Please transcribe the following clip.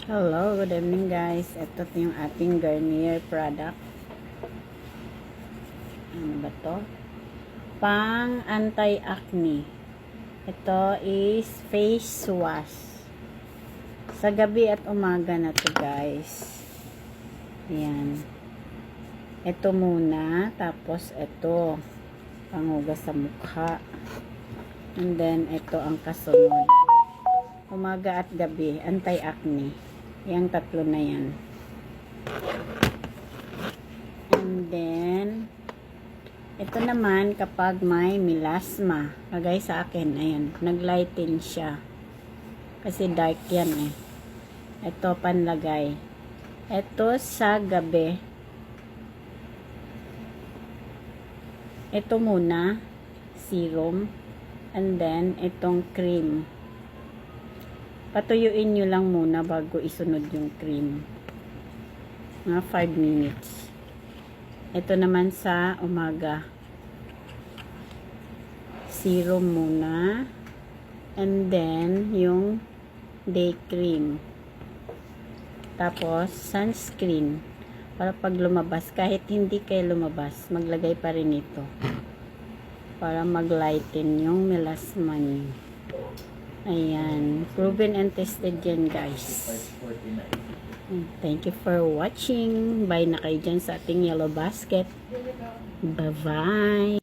Hello, good evening guys. Ito yung ating Garnier product. Ano ba to? Pang anti-acne. Ito is face wash. Sa gabi at umaga na to guys. Ayan. Ito muna. Tapos ito. Panghugas sa mukha. And then ito ang kasunod. Umaga at gabi. Anti-acne. Yang tatlo na yan. And then, ito naman kapag may melasma. Kagaya sa akin, ayan, naglighten siya. Kasi dark yan eh. Ito panlagay. Ito sa gabi. Ito muna, serum. And then, itong cream. Patuyuin nyo lang muna bago isunod yung cream. Mga 5 minutes. Ito naman sa umaga. Serum muna. And then, yung day cream. Tapos, sunscreen. Para pag lumabas, kahit hindi kayo lumabas, maglagay pa rin ito. Para maglighten yung melasma nyo. Ayan. Proven and tested yan guys. Thank you for watching. Bye na kayo dyan sa ating yellow basket. Bye-bye.